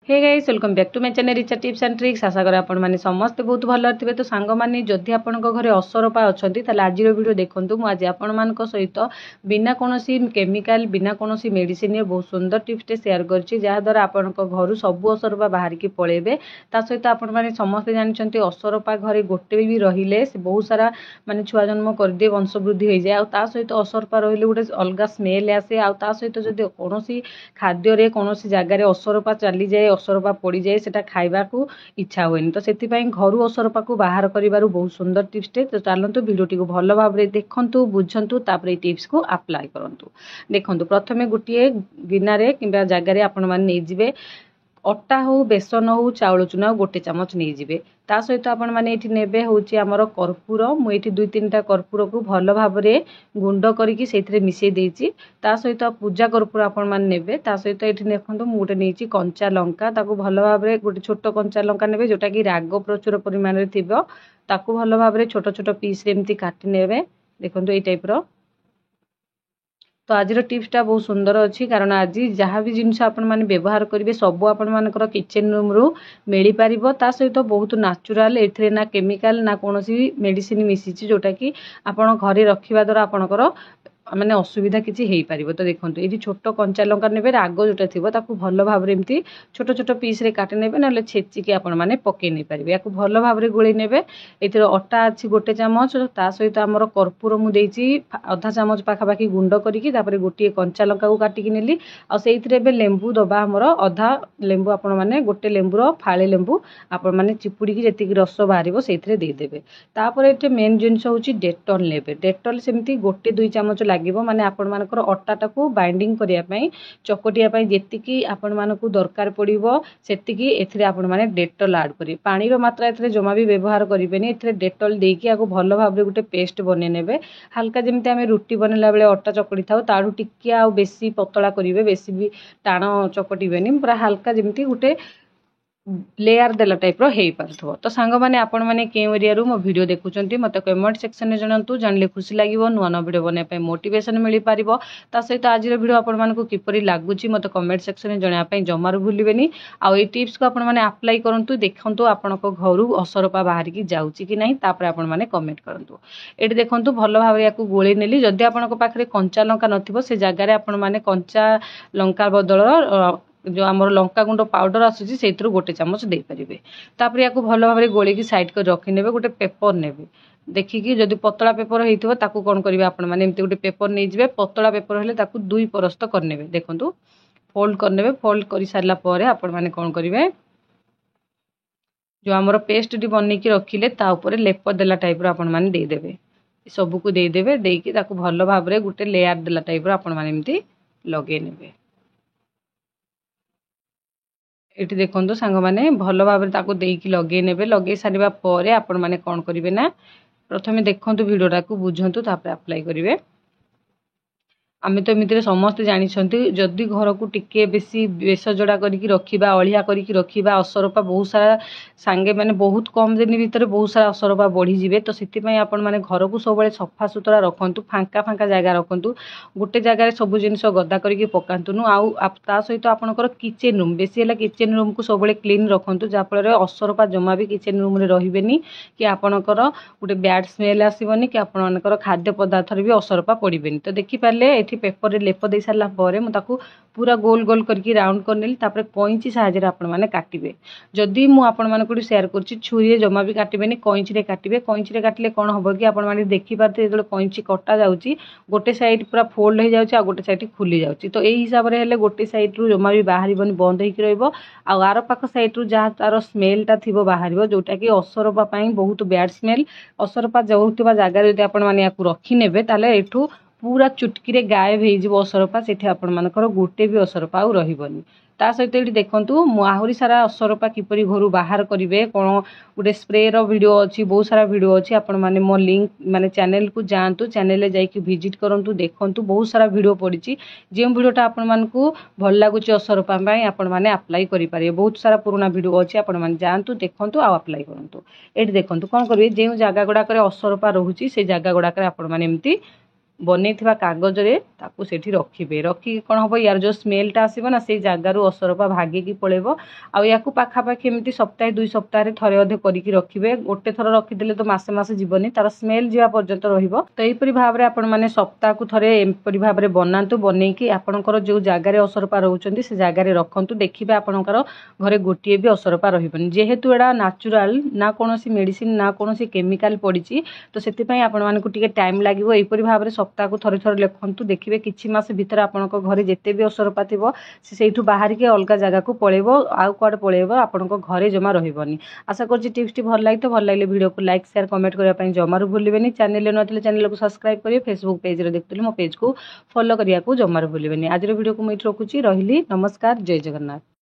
Hey guys welcome back to my channel Richa tips and tricks. आशा करें आपण माने समस्त बहुत भल थे। तो सांग मानी जदि आपण घरे असरपा अच्छा ताले आज वीडियो देखंतु। मु आज आपण मान सहित बिना कोनोसी केमिकल बिना कोनोसी मेडिसिन बहुत सुंदर टिप्स शेयर करछि जहा द्वारा आपण घर सबु असरपा बाहर की पळेबे। ता सहित आपण माने समस्त जानछंती असरपा घरे गोटे भी रहिले से बहुत सारा माने छुआ जन्म कर दे वंश वृद्धि हो जाए। ता सहित असरपा रहिले गोटे अलग स्मेल आसे। आ ता सहित जदि कोनोसी खाद्य रे कोनोसी जगह रे असरपा चली जाए असरपा पड़ी जाए सेटा खाइबा को इच्छा हुएनि। तो सेति पई घरु असरपा को बाहर करिबारु बहुत सुंदर टिप्स टे। तो चलंतु वीडियोटी को भलो भाबरे देखंतु बुझंतु तापर टिप्स को अप्लाई करंतु। देखंतु प्रथमे गुटिए गिनारे किंबा जगह रे आपण माने नै जिवे अट्टा हो बेसन हो चाउल चूना गोटे चामच नहीं जिवे। ता सहित आपण माने एठी नेबे होची हमर कर्पूर। मु एठी 2-3टा कर्पूर को भलो भाबरे गुंड करिकि सेथिरे मिसै देइची। ता सहित पूजा कर्पूर आपण माने नेबे। ता सहित एठी देखंतु मु गोटे नेइची कंचा लंका। ताको भलो भाबरे गोटे छोट कंचा लंका नेबे जोटा कि राग प्रचुर परिमाण रे थिबो। ताको भलो भाबरे छोट छोट पीस रे एम्ति काटि नेबे। देखंतु एई टाइप रो। तो आज टिप्सटा बहुत सुंदर अच्छी कारण आज जहाँ भी जिनस आपण माने व्यवहार करेंगे सब आपण मानकर किचन रूम रू मिल पार। ता सहित बहुत नाचुराल एथिरे ना केमिकल ना कोनोसी मेडिसिन मिसी जोटा कि आपण घरे रखिबा द्वारा आपणकर माने असुविधा किसी हेई पारिबो। तो देखंतु एठी छोट कंचा लंका नेबे राग जोटा थिबो ताकू भलो भाबरे एम्ति छोट छोट पीस रे काटि नेबे नले छेची के आपण माने पके नै पारिबे। याकू भलो भाबरे गोळी नेबे। एथिरे अट्टा अछि गोटे चामच। ता सहित हमर कर्पूर मु देइची आधा चामच पाखा पाखी गुंड करिकि तापरे गोटे कंचा लंका को काटिकि नेली। आ सेइथिरे एबे लेंबू दबा हमर आधा लेंबू आपण माने गोटे लेंबूर फाळे लेंबू आपण माने चिपुडी जेतिक रस बाहरिबो सेइथिरे देइ देबे। तापरे एटे मेन जिंस होची डेटॉल नेबे। डेटॉल सेमती गोटे 2 चामच लागिबो माने आपण मानकर अट्टाटा को बाइंडिंग करिया पई चकटिया पई जेतिकी आपण मानकु दरकार पड़िबो सेतिकी एथिरे आपण माने डेटॉल ऐड करी। पानी रो मात्रा एथिरे जमा भी व्यवहार करिबेनी। एथिरे डेटॉल देकी आको भलो भाबरे गोटे पेस्ट बने नेबे। हल्का जेमते हमें रुटी बनेला बेले अट्टा चकड़ी थाउ ताडू टिके आ बेसी पतला करिवे बेसी भी टाण चकटिबेनी। पूरा हल्का जेमती गोटे लेयर देला टाइप रो हेई पारथो। तो सांग माने आपण माने के एरिया रो मो वीडियो देखुचंती मते कमेंट सेक्शन में जणांतु। जानले खुशी लागिवो नुआ नुआ वीडियो बने पई मोटिवेशन मिली पारिबो। ता सहित आज रो वीडियो आपण मानकु किपरि लागुची मते कमेंट सेक्शन में जणा पई जमारु भूलिबेनी। आ ए टिप्स को आपण माने अप्लाई करंतु देखंतु आपनको घरु असरपा बाहर की जाउची कि नहीं तापर आपण माने कमेंट करंतु। एठी देखंतु भलो भाबरे याकू गोळी नेली। जदि आपनको पाखरे कंचा लंका नथिबो से जागा रे आपण माने कंचा लंका बदल जो आमर लंका गुंड पाउडर आसुची सेइथरु गोटे चामच दे परिबे। तापर याकू भलो भाबरे गोळी की साइड कर रखि नेबे। गोटे पेपर नेबे देखिकी जदि पतला पेपर हेइथिबो ताकू कोन करिवे आपण माने एम्ति गोटे पेपर नै जिवे। पतला पेपर हेले ताकू 2 परस्त कर नेबे। देखंतु फोल्ड कर नेबे। फोल्ड करि सारला परे आपण माने कोन करिवे जो आमर पेस्ट डी बनै की रखिले ता ऊपर लेप देला टाइप रो आपण माने दे देबे। सबु को दे देबे। देकी ताकू भलो भाबरे गोटे लेयर देला टाइप रो आपण माने एम्ति लगे नेबे। एठी देखंतु सांग माने भलो भाबरे ताको देकी लगे नेबे। लगे सारिबा परे आपण माने कोन करिवे ना प्रथमे देखंतु वीडियोटा को बुझंतु तापर अप्लाई करिवे। आमे तो एमितिरे समस्त जानिछंती जदि घर को टिके बेसी बेस जोड़ा करिकि रखिबा अळिया करिकि रखिबा असरपा बहुत सारा सांगे माने बहुत कम दिन भीतर बहुत सारा असरपा बढ़ी जिवे। तो सेति पई आपण माने घर को सबले सफा सुतरा रखंतु। फांका फांका जगह रखंतु। गोटे जगह रे सब जिनिस गदा करिकि पकांतुनु। आउ ता सहित आपनकर किचन रूम बेसी हला किचन रूम को सबले क्लीन रखंतु जा फल रे असरपा जमा भी किचन रूम रे रहिबेनी कि आपनकर गोटे बैड स्मेल आसीबनी कि आपनकर खाद्य पदार्थ रे भी असरपा पड़िबेनी। तो देखि पाले एठी पेपर रे लेप दे सारला परे मु ताकू पूरा गोल गोल करके राउंड करनेली। तापर कोइंची साहाଯ୍य रे आपण माने काटिबे। जदि मु आपण मानकु शेयर करछि छुरी रे जमा भी काटिबेनी कोइंची रे काटिबे। कोइंची रे काटले कोन होबो कि आपण माने देखि पाते जेतले कोइंची कटा जाउची गोटे साइड पूरा फोल्ड हो जाउची आ गोटे साइड खुली जाउची। तो एई हिसाब रे हेले गोटे साइड रु जमा भी बाहरिबनी बंद होई कि रहइबो। आ आरो पाख साइड रु जहा तार स्मेल ता थिबो बाहरिबो जोटा कि असरपा पई बहुत बैड स्मेल। असरपा जाउतबा जागा रे जदि आपण माने याकू रखि नेबे ताले एठू पूरा चुटकी रे गायब हो जिवो असरपा। सेठी आपण मानकर गोटे भी असरपा आउ रहिबनी। ता सहित एठी देखंतु मु आहुरी सारा असरपा किपरि घरु बाहर करिवे कोन गोटे स्प्रे रो वीडियो अछि बहुत सारा वीडियो अछि। आपण माने मो लिंक माने चैनल को जानतु। चैनल ले जाई कि विजिट करंतु देखंतु बहुत सारा वीडियो पड़िछि। जे वीडियोटा आपण मानकु भल लागुछि असरपा पई आपण माने अप्लाई करि पारे। बहुत सारा पुराना वीडियो अछि आपण माने जानतु देखंतु आ अप्लाई करंतु। एठी देखंतु कोन करिवे जे जगह गुडा करे असरपा रहउछि से जगह गुडा करे आपण माने एम्ति ବନେଇଥିବା କାଗଜରେ ତାକୁ ସେଠି ରଖିବେ। ରଖିକି କ'ଣ ହେବ, ୟାର ଯେଉଁ ସ୍ମେଲ୍ଟା ଆସିବ ନା ସେଇ ଜାଗାରୁ ଅସରପା ଭାଗିକି ପଳେଇବ। ଆଉ ୟାକୁ ପାଖାପାଖି ଏମିତି ସପ୍ତାହେ 2 ସପ୍ତାହରେ ଥରେ ଅଧେ କରିକି ରଖିବେ। ଗୋଟେ ଥର ରଖିଦେଲେ ତ ମାସେ ମାସେ ଯିବନି, ତାର ସ୍ମେଲ୍ ଯିବା ପର୍ଯ୍ୟନ୍ତ ରହିବ। ତ ଏହିପରି ଭାବରେ ଆପଣମାନେ ସପ୍ତାହକୁ ଥରେ ଏପରି ଭାବରେ ବନାନ୍ତୁ। ବନେଇକି ଆପଣଙ୍କର ଯେଉଁ ଜାଗାରେ ଅସରପା ରହୁଛନ୍ତି ସେ ଜାଗାରେ ରଖନ୍ତୁ। ଦେଖିବେ ଆପଣଙ୍କର ଘରେ ଗୋଟିଏ ବି ଅସରପା ରହିବନି। ଯେହେତୁ ଏଇଟା ନ୍ୟାଚୁରାଲ, ନା କୌଣସି ମେଡ଼ିସିନ ନା କୌଣସି କେମିକାଲ ପଡ଼ିଛି, ତ ସେଥିପାଇଁ ଆପଣମାନଙ୍କୁ ଟିକେ ଟାଇମ୍ ଲାଗିବ। ଏହିପରି ଭାବରେ ସପ୍ତାହକୁ ଥରେ ଥରେ ଲେଖନ୍ତୁ। ଦେଖିବେ କିଛି ମାସ ଭିତରେ ଆପଣଙ୍କ ଘରେ ଯେତେ ବି ଅସରପା ଥିବ ସେ ସେଇଠୁ ବାହାରିକି ଅଲଗା ଜାଗାକୁ ପଳେଇବ। ଆଉ କୁଆଡ଼େ ପଳେଇବ, ଆପଣଙ୍କ ଘରେ ଜମା ରହିବନି। ଆଶା କରୁଛି ଟିପ୍ସଟି ଭଲ ଲାଗିଥିବ। ଭଲ ଲାଗିଲେ ଭିଡ଼ିଓକୁ ଲାଇକ୍ ସେୟାର କମେଣ୍ଟ କରିବା ପାଇଁ ଜମାରୁ ଭୁଲିବେନି। ଚ୍ୟାନେଲରେ ନଥିଲେ ଚ୍ୟାନେଲକୁ ସବସ୍କ୍ରାଇବ୍ କରିବେ। ଫେସବୁକ୍ ପେଜରେ ଦେଖୁଥିଲେ ମୋ ପେଜକୁ ଫଲୋ କରିବାକୁ ଜମାରୁ ଭୁଲିବେନି। ଆଜିର ଭିଡ଼ିଓକୁ ମୁଁ ଏଇଠି ରଖୁଛି। ରହିଲି, ନମସ୍କାର, ଜୟ ଜଗନ୍ନାଥ।